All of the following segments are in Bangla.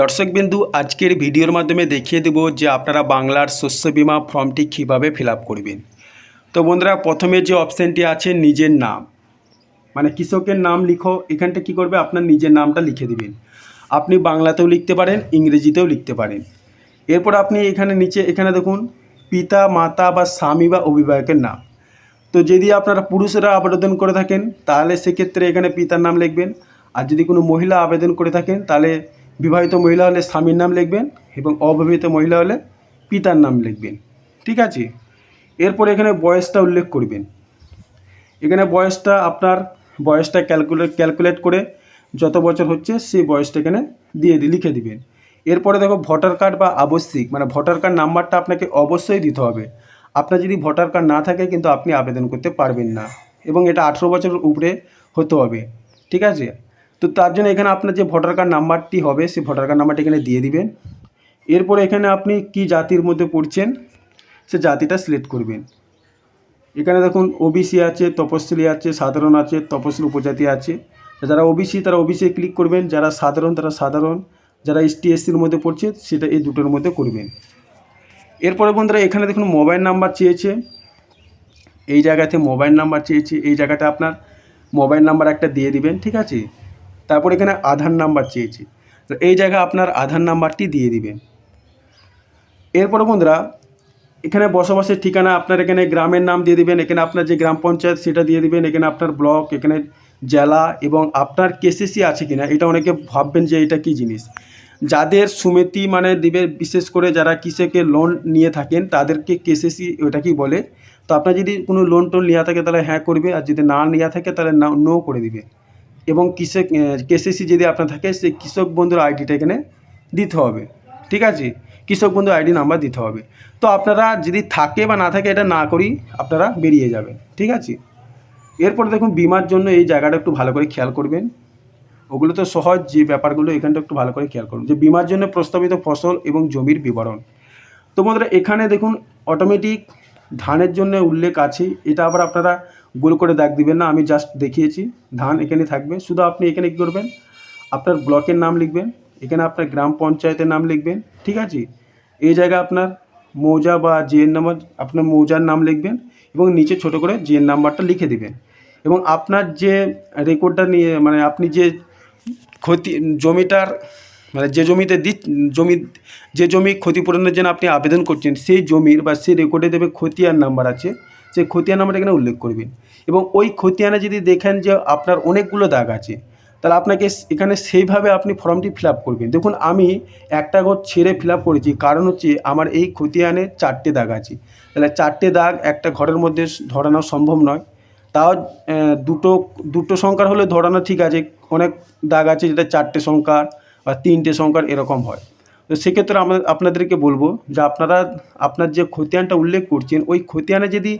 দর্শকবিন্দু আজকের ভিডিওর মাধ্যমে দেখিয়ে দেব যে আপনারা বাংলার শস্য বীমা ফর্মটি কীভাবে ফিল আপ করবেন। তো বন্ধুরা, প্রথমে যে অপশানটি আছে নিজের নাম, মানে কৃষকের নাম লিখো। এখানটা কি করবে, আপনার নিজের নামটা লিখে দিবেন। আপনি বাংলাতেও লিখতে পারেন, ইংরেজিতেও লিখতে পারেন। এরপর আপনি এখানে নিচে এখানে দেখুন পিতা, মাতা বা স্বামী বা অভিভাবকের নাম। তো যদি আপনারা পুরুষরা আবেদন করে থাকেন তাহলে সেক্ষেত্রে এখানে পিতার নাম লিখবেন। আর যদি কোনো মহিলা আবেদন করে থাকেন তাহলে বিবাহিত মহিলা হলে স্বামীর নাম লিখবেন এবং অবিবাহিত মহিলা হলে পিতার নাম লিখবেন। ঠিক আছে। এরপর এখানে বয়সটা উল্লেখ করবেন। এখানে বয়সটা আপনার বয়সটা ক্যালকুলেট করে যত বছর হচ্ছে সেই বয়সটা এখানে লিখে দিবেন। এরপরে দেখো ভোটার কার্ড বা আবশ্যিক, মানে ভোটার কার্ড নাম্বারটা আপনাকে অবশ্যই দিতে হবে। আপনার যদি ভোটার কার্ড না থাকে কিন্তু আপনি আবেদন করতে পারবেন না, এবং এটা 18 বছরের উপরে হতে হবে। ঠিক আছে। তো তার জন্য এখানে আপনার যে ভোটার কার্ড নাম্বারটি হবে সেই ভোটার কার্ড নাম্বারটি এখানে দিয়ে দিবেন। এরপরে এখানে আপনি কি জাতির মধ্যে পড়ছেন সে জাতিটা সিলেক্ট করবেন। এখানে দেখুন ওবিসি আছে, তপশিলি আছে, সাধারণ আছে, তপশিলি উপজাতি আছে। যারা ওবিসি তারা ওবিসি ক্লিক করবেন, যারা সাধারণ তারা সাধারণ, যারা এসটি এসসির মধ্যে পড়ছে সেটা এই দুটোর মধ্যে করবেন। এরপরে বন্ধুরা এখানে দেখুন মোবাইল নাম্বার চেয়েছে, এই জায়গাতে মোবাইল নাম্বার চেয়েছে, এই জায়গাটা আপনার মোবাইল নাম্বার একটা দিয়ে দিবেন। ঠিক আছে। তারপর এখানে আধার নাম্বার চেয়েছে, তো এই জায়গায় আপনার আধার নাম্বারটি দিয়ে দিবেন। এরপরে বন্ধুরা এখানে বসবাসের ঠিকানা আপনার এখানে গ্রামের নাম দিয়ে দিবেন। এখানে আপনার যে গ্রাম পঞ্চায়েত সেটা দিয়ে দিবেন। এখানে আপনার ব্লক, এখানে জেলা এবং আপনার কেসিসি আছে কিনা। এটা অনেকে ভাববেন যে এটা কি জিনিস। যাদের সমিতি মানে দিবে, বিশেষ করে যারা কৃষকের লোন নিয়ে থাকেন তাদেরকে কেসিসি ওটাকেই বলে। তো আপনার যদি কোনো লোন টোন নেওয়া থাকে তাহলে হ্যাঁ করবে, আর যদি না নেওয়া থাকে তাহলে নো করে দিবে। এবং কেসিসি যদি আপনার থাকে সেই কৃষক বন্ধুর আইডিটা এখানে দিতে হবে। ঠিক আছে। কৃষক বন্ধু আইডি নাম্বার দিতে হবে। তো আপনারা যদি থাকে বা না থাকে এটা না করেই আপনারা বেরিয়ে যাবেন। ঠিক আছে। এরপর দেখুন বিমার জন্য এই জায়গাটা একটু ভালো করে খেয়াল করবেন। ওগুলো তো সহজ, যে ব্যাপারগুলো এখানটা একটু ভালো করে খেয়াল করুন, যে বিমার জন্য প্রস্তাবিত ফসল এবং জমির বিবরণ। তো বন্ধুরা এখানে দেখুন অটোমেটিক ধানের জন্য উল্লেখ আছে, এটা আবার আপনারা গোল করে দাগ দিবেন না, আমি জাস্ট দেখিয়েছি। ধান এখানে থাকবে, শুধু আপনি এখানে কী করবেন, আপনার ব্লকের নাম লিখবেন, এখানে আপনার গ্রাম পঞ্চায়েতের নাম লিখবেন। ঠিক আছে। এই জায়গায় আপনার মৌজা বা জিএন নাম্বার, আপনার মৌজার নাম লিখবেন এবং নিচে ছোট করে জিএন নাম্বারটা লিখে দিবেন। এবং আপনার যে রেকর্ডটা নিয়ে, মানে আপনি যে জমিটার, মানে যে জমিতে যে জমি ক্ষতিপূরণের জন্য আপনি আবেদন করছেন সেই জমির বা সেই রেকর্ডে দেবে খতিয়ান নাম্বার আছে, সেই খতিয়ান নাম্বার এখানে উল্লেখ করবেন। এবং ওই খতিয়ানে যদি দেখেন যে আপনার অনেকগুলো দাগ আছে তাহলে আপনাকে এখানে সেইভাবে আপনি ফর্মটি ফিল আপ করবেন। দেখুন আমি একটা ঘর ছেড়ে ফিল আপ করেছি, কারণ হচ্ছে আমার এই খতিয়ানে 4টে দাগ আছে। তাহলে 4টে দাগ একটা ঘরের মধ্যে ধরানো সম্ভব নয়। তাও দুটো সংখ্যার হলে ধরানো ঠিক আছে, অনেক দাগ আছে যেটা 4টে সংখ্যার বা 3টে সংখ্যার এরকম হয়। তো সেক্ষেত্রে আপনাদেরকে বলবো যে আপনারা আপনার যে খতিয়ানটা উল্লেখ করছেন ওই খতিয়ানে যদি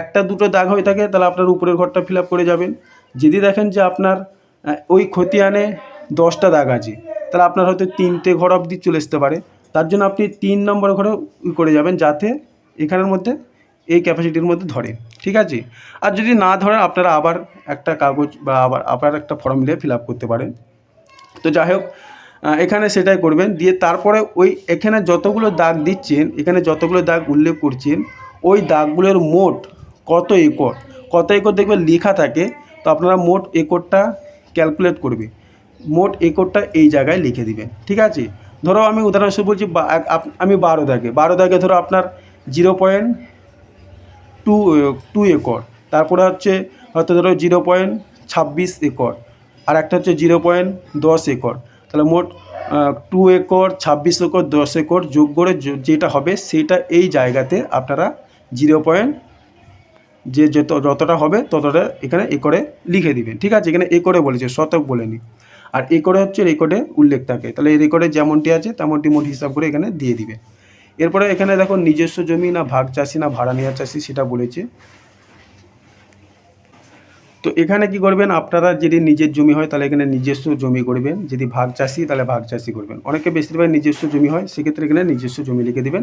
একটা দুটো দাগ হয়ে থাকে তাহলে আপনার উপরের ঘরটা ফিল আপ করে যাবেন। যদি দেখেন যে আপনার ওই খতিয়ানে 10টা দাগ আছে তাহলে আপনার হয়তো 3টে ঘর অবধি চলে আসতে পারে, তার জন্য আপনি 3 নম্বর ঘরে করে যাবেন যাতে এখানের মধ্যে এই ক্যাপাসিটির মধ্যে ধরে। ঠিক আছে। আর যদি না ধরে আপনারা আবার একটা কাগজ বা আবার একটা ফর্ম নিয়ে ফিল আপ করতে পারেন। তো যাই হোক এখানে সেটাই করবেন। দিয়ে তারপরে ওই এখানে যতগুলো দাগ দিচ্ছেন, এখানে যতগুলো দাগ উল্লেখ করছেন ওই দাগগুলোর মোট কত একর দেখবে লেখা থাকে। তো আপনারা মোট একরটা ক্যালকুলেট করবে, মোট একরটা এই জায়গায় লিখে দিবেন। ঠিক আছে। ধরো আমি উদাহরণস্বরূপ বলছি, আমি 12 দাগে ধরো আপনার 0.2 একর, তারপরে হচ্ছে হয়তো ধরো 0.26 একর, আর একটা হচ্ছে 0.10 একর। তাহলে মোট 2 একর, 26 একর, 10 একর যোগ করে যেটা হবে সেটা এই জায়গাতে আপনারা যতটা হবে ততটা এখানে একরে লিখে দিবেন। ঠিক আছে। এখানে একরে বলেছে, শতক বলেনি। আর একরে হচ্ছে রেকর্ডে উল্লেখ থাকে, তাহলে এই রেকর্ডে যেমনটি আছে তেমনটি মোট হিসাব করে এখানে দিয়ে দিবে। এরপরে এখানে দেখো নিজস্ব জমি না ভাগ চাষি না ভাড়া নেওয়া চাষি সেটা বলেছে। তো এখানে কি করবেন, আপনারা যদি নিজের জমি হয় তাহলে এখানে নিজস্ব জমি করবেন, যদি ভাগ চাষি তাহলে ভাগ চাষি করবেন। অনেকে বেশিরভাগ নিজস্ব জমি হয়, সেক্ষেত্রে এখানে নিজস্ব জমি লিখে দেবেন।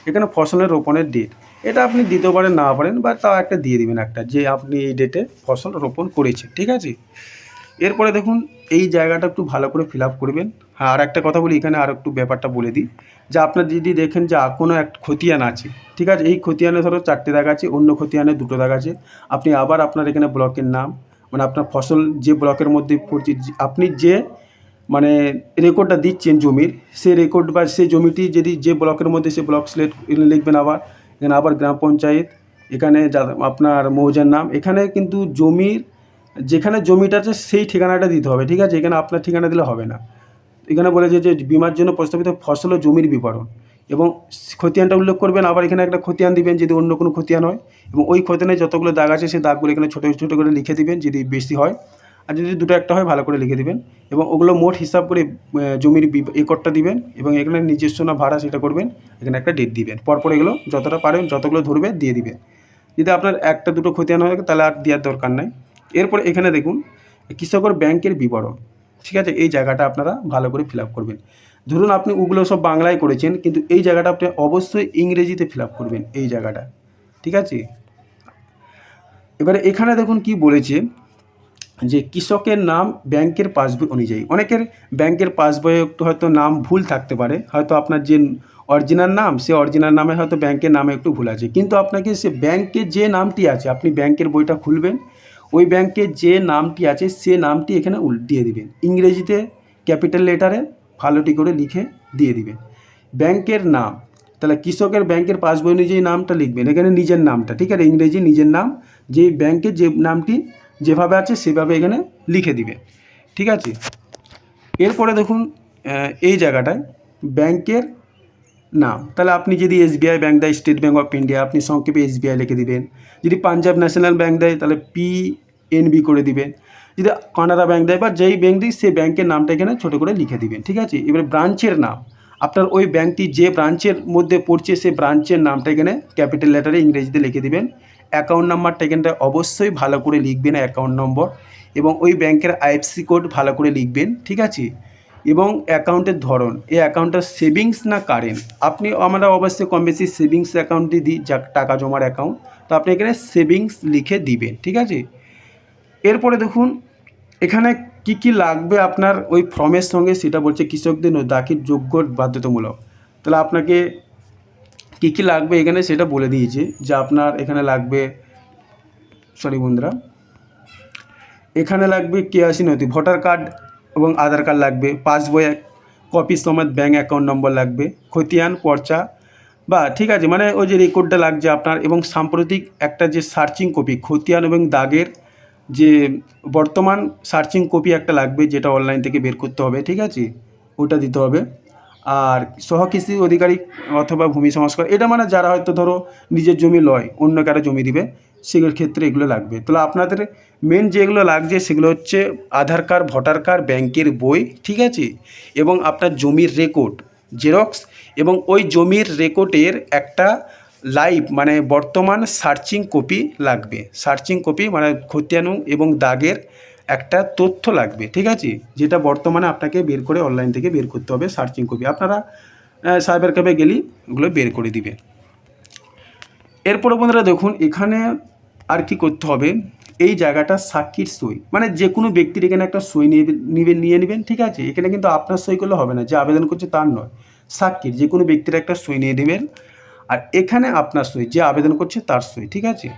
এখানে ফসলের রোপণের ডেট এটা আপনি দিতে পারেন না পারেন, বা তাও একটা দিয়ে দিবেন একটা, যে আপনি এই ডেটে ফসল রোপণ করেছেন। ঠিক আছে। এরপরে দেখুন এই জায়গাটা একটু ভালো করে ফিল আপ করবেন, হ্যাঁ, আর একটা কথা বলি, এখানে আর একটু ব্যাপারটা বলে দিই যে আপনার যদি দেখেন যে কোনো এক খতিয়ান আছে, ঠিক আছে, এই খতিয়ানে ধরো 4টে দাগ আছে, অন্য খতিয়ানে 2টো দাগ আছে, আপনি আবার আপনার এখানে ব্লকের নাম, মানে আপনার ফসল যে ব্লকের মধ্যে পড়ছে, আপনি যে মানে রেকর্ডটা দিচ্ছেন জমির, সেই রেকর্ড বা সেই জমিটি যদি যে ব্লকের মধ্যে, সে ব্লক সিলেক্ট লিখবেন। আবার এখানে আবার গ্রাম পঞ্চায়েত, এখানে আপনার মৌজার নাম, এখানে কিন্তু জমির যেখানে জমিটা আছে সেই ঠিকানাটা দিতে হবে, ঠিক আছে, এখানে আপনার ঠিকানা দিলে হবে না। এখানে বলেছে যে বিমার জন্য প্রস্তাবিত ফসল ও জমির বিবরণ এবং খতিয়ানটা উল্লেখ করবেন। আবার এখানে একটা খতিয়ান দিবেন যদি অন্য কোনো খতিয়ান হয়, এবং ওই খতিয়ানে যতগুলো দাগ আছে সেই দাগগুলো এখানে ছোটো ছোটো করে লিখে দিবেন যদি বেশি হয়, আর যদি দুটো একটা হয় ভালো করে লিখে দিবেন, এবং ওগুলো মোট হিসাব করে জমির রেকর্ডটা দিবেন, এবং এখানে নিজস্ব না ভাড়া সেটা করবেন, এখানে একটা ডেট দিবেন। পরপর এগুলো যতটা পারেন যতগুলো ধরবে দিয়ে দিবেন। যদি আপনার একটা দুটো খতিয়ান হয় তাহলে আর দেওয়ার দরকার নাই। এরপর এখানে দেখুন কৃষকের ব্যাংকের বিবরণ, ঠিক আছে, এই জায়গাটা আপনারা ভালো করে ফিল আপ করবেন। ধরুন আপনি ওগুলো সব বাংলায় করেছেন, কিন্তু এই জায়গাটা আপনি অবশ্যই ইংরেজিতে ফিল আপ করবেন, এই জায়গাটা, ঠিক আছে। এবারে এখানে দেখুন কি বলেছে যে কৃষকের নাম ব্যাংকের পাসবই অনুযায়ী। অনেকের ব্যাংকের পাসবইয়ে একটু হয়তো নাম ভুল থাকতে পারে, হয়তো আপনার যে অরিজিনাল নাম, সে অরিজিনাল নামে হয়তো ব্যাংকের নামে একটু ভুল আছে, কিন্তু আপনাকে সে ব্যাংকের যে নামটি আছে, আপনি ব্যাংকের বইটা খুলবেন, ওই ব্যাংকের যে নামটি আছে সে নামটি এখানে দিয়ে দিবেন, ইংরেজিতে ক্যাপিটাল লেটারে ভালোটি করে লিখে দিয়ে দিবেন ব্যাংকের নাম। তাহলে কৃষকের ব্যাংকের পাসবই অনুযায়ী নামটা লিখবেন, এখানে নিজের নামটা, ঠিক আছে, ইংরেজি নিজের নাম, যে ব্যাংকের যে নামটি যেভাবে আছে সেভাবে এখানে লিখে দিবে, ঠিক আছে। এরপরে দেখুন এই জায়গাটায় ব্যাংকের নাম, তাহলে আপনি যদি এসবিআই ব্যাংক দেয়, স্টেট ব্যাংক অফ ইন্ডিয়া, আপনি সংক্ষেপে এসবিআই লিখে দিবেন। যদি পাঞ্জাব ন্যাশনাল ব্যাংক দেয় তাহলে পিএনবি করে দিবেন। যদি কানাড়া ব্যাংক দেয় বা যেই ব্যাংক দিই সেই ব্যাংকের নামটা এখানে ছোটো করে লিখে দিবেন, ঠিক আছে। এবারে ব্রাঞ্চের নাম, আপনার ওই ব্যাংকটি যে ব্রাঞ্চের মধ্যে পড়ছে সেই ব্রাঞ্চের নামটা এখানে ক্যাপিটাল লেটারে ইংরেজিতে লিখে দিবেন। অ্যাকাউন্ট নাম্বারটা এখানটা অবশ্যই ভালো করে লিখবেন, অ্যাকাউন্ট নম্বর, এবং ওই ব্যাংকের আইএফসি কোড ভালো করে লিখবেন, ঠিক আছে। এবং অ্যাকাউন্টের ধরন, এই অ্যাকাউন্টটা সেভিংস না কারেন্ট, আমরা অবশ্যই কম বেশি সেভিংস অ্যাকাউন্টই দিই, যা টাকা জমার অ্যাকাউন্ট, তো আপনি এখানে সেভিংস লিখে দিবেন, ঠিক আছে। এরপরে দেখুন এখানে কি কি লাগবে আপনার ওই ফর্মের সঙ্গে, সেটা বলছে কৃষকদের দাখিল যোগ্য বাধ্যতামূলক। তাহলে আপনাকে কি কি লাগবে এখানে সেটা বলে দিয়েছে, যে আপনার এখানে লাগবে, বন্ধুরা, এখানে লাগবে কেওয়াইসি নথি, ভোটার কার্ড এবং আধার কার্ড লাগবে, পাসবই কপি সমেত ব্যাঙ্ক অ্যাকাউন্ট নম্বর লাগবে, খতিয়ান পর্চা বা, ঠিক আছে, মানে ওই যে রেকর্ডটা লাগছে আপনার, এবং সাম্প্রতিক একটা যে সার্চিং কপি, খতিয়ান এবং দাগের যে বর্তমান সার্চিং কপি একটা লাগবে, যেটা অনলাইন থেকে বের করতে হবে, ঠিক আছে, ওটা দিতে হবে। আর সহকৃষি অধিকারী অথবা ভূমি সংস্কার, এটা মানে যারা হয়তো ধরো নিজের জমি লয়, অন্য কারো জমি দিবে, সেগুলোর ক্ষেত্রে এগুলো লাগবে। তাহলে আপনাদের মেন যেগুলো লাগছে সেগুলো হচ্ছে আধার কার্ড, ভোটার কার্ড, ব্যাংকের বই, ঠিক আছে, এবং আপনার জমির রেকর্ড জেরক্স, এবং ওই জমির রেকর্ডের একটা লাইভ মানে বর্তমান সার্চিং কপি লাগবে, সার্চিং কপি মানে খতিয়ান এবং দাগের একটা তথ্য লাগবে, ঠিক আছে, যেটা বর্তমানে আপনাকে বের করে অনলাইন থেকে বের করতে হবে, সার্চিং কপি। আপনারা সাইবার ক্যাফে গেলেই ওগুলো বের করে দিবে। এরপরে বন্ধুরা দেখুন এখানে আর কি করতে হবে, এই জায়গাটা সাক্ষীর সই, মানে যে কোনো ব্যক্তির এখানে একটা সই নিয়ে নেবেন, ঠিক আছে। এখানে কিন্তু আপনার সই করলে হবে না, যে আবেদন করছে তার নয়, সাক্ষীর যে কোনো ব্যক্তির একটা সই নিয়ে নেবেন, আর এখানে আপনার সই, যে আবেদন করছে তার সই, ঠিক আছে।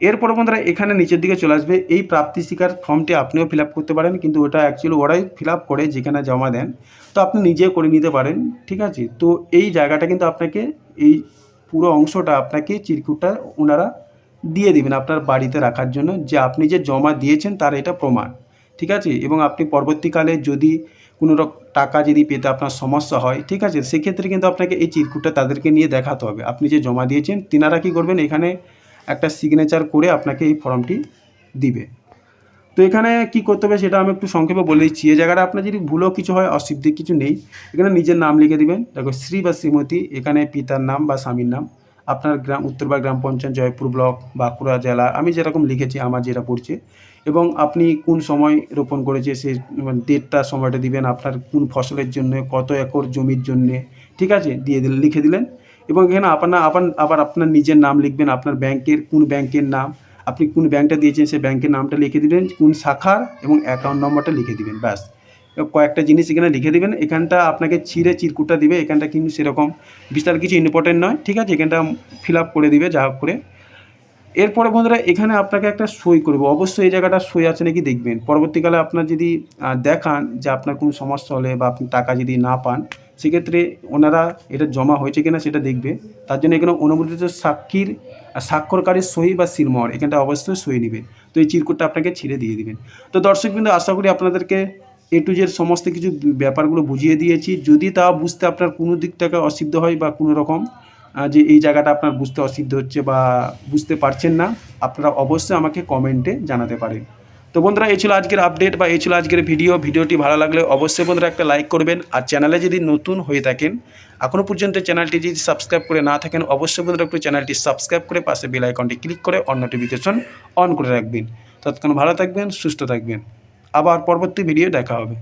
এরপর বন্ধুরা এখানে নিচের দিকে চলে আসবে, এই প্রাপ্তি স্বীকার ফর্মটি আপনিও ফিল আপ করতে পারেন, কিন্তু ওটা অ্যাকচুয়ালি ওরাই ফিল আপ করে যেখানে জমা দেন, তো আপনি নিজে করে নিতে পারেন, ঠিক আছে। তো এই জায়গাটা কিন্তু আপনাকে, এই পুরো অংশটা আপনাকে চিরকুটটা ওনারা দিয়ে দেবেন আপনার বাড়িতে রাখার জন্য, যে আপনি যে জমা দিয়েছেন তার এটা প্রমাণ, ঠিক আছে। এবং আপনি পরবর্তীকালে যদি কোনো টাকা যদি পেতে আপনার সমস্যা হয়, ঠিক আছে, সেক্ষেত্রে কিন্তু আপনাকে এই চিরকুটটা তাদেরকে নিয়ে দেখাতে হবে, আপনি যে জমা দিয়েছেন। তিনারা কী করবেন, এখানে একটা সিগনেচার করে আপনাকে এই ফর্মটি দিবে। তো এখানে কি করতে হবে সেটা আমি একটু সংক্ষেপে বলে দিচ্ছি। এই জায়গাটা আপনার যদি ভুলও কিছু হয়, অসুবিধে কিছু নেই, এখানে নিজের নাম লিখে দিবেন, দেখো শ্রী বা শ্রীমতী, এখানে পিতার নাম বা স্বামীর নাম, আপনার গ্রাম উত্তরপাড়া গ্রাম পঞ্চায়েত, জয়পুর ব্লক, বাঁকুড়া জেলা, আমি যেরকম লিখেছি আমার যেটা পড়ছে, এবং আপনি কোন সময় রোপণ করেছে সে ডেটটা, সময়টা দিবেন, আপনার কোন ফসলের জন্য, কত একর জমির জন্যে, ঠিক আছে, দিয়ে দিলেন, লিখে দিলেন। এবং এখানে আবার আপনার নিজের নাম লিখবেন, আপনার ব্যাংকের কোন ব্যাংকের নাম, আপনি কোন ব্যাংকটা দিয়েছেন সেই ব্যাংকের নামটা লিখে দিবেন, কোন শাখার, এবং অ্যাকাউন্ট নম্বরটা লিখে দিবেন, ব্যাস। কয়েকটা জিনিস এখানে লিখে দেবেন। এখানটা আপনাকে ছিঁড়ে চিরকুটটা দিবে, এখানটা কিন্তু সেরকম বিস্তার কিছু ইম্পর্টেন্ট নয়, ঠিক আছে। এখানটা ফিল আপ করে দিবে যা হোক করে। এরপরে বন্ধুরা এখানে আপনাকে একটা সই করবে, অবশ্যই এই জায়গাটা সই আছে নাকি দেখবেন। পরবর্তীকালে আপনার যদি দেখান যে আপনার কোনো সমস্যা হলে বা আপনি টাকা যদি না পান, সেক্ষেত্রে ওনারা এটা জমা হয়েছে কিনা সেটা দেখবে। তার জন্য এখানে অনুমোদিত সাক্ষীর স্বাক্ষরকারীর সই বা সিলমোহর এখানটা অবশ্যই সই নেবেন। তো এই চিরকুটটা আপনাকে ছিঁড়ে দিয়ে দিবেন। তো দর্শকবৃন্দ, আশা করি আপনাদেরকে A to Z সমস্ত কিছু ব্যাপারগুলো বুঝিয়ে দিয়েছি। যদি তা বুঝতে আপনার কোনো দিক থেকে অসুবিধা হয় বা কোনো রকম যে এই জায়গাটা আপনার বুঝতে অসুবিধা হচ্ছে বা বুঝতে পারছেন না, আপনারা অবশ্যই আমাকে কমেন্টে জানাতে পারেন। তো বন্ধুরা, এই ছিল আজকের আপডেট বা এই ছিল আজকের ভিডিওটি ভালো লাগলে অবশ্যই বন্ধুরা একটা লাইক করবেন। আর চ্যানেলে যদি নতুন হয়ে থাকেন, এখনও পর্যন্ত চ্যানেলটি যদি সাবস্ক্রাইব করে না থাকেন, অবশ্যই বন্ধুরা একটু চ্যানেলটি সাবস্ক্রাইব করে পাশে বেল আইকনটি ক্লিক করে অন নোটিফিকেশন অন করে রাখবেন। ততক্ষণ ভালো থাকবেন, সুস্থ থাকবেন। আবার পরবর্তী ভিডিও দেখা হবে।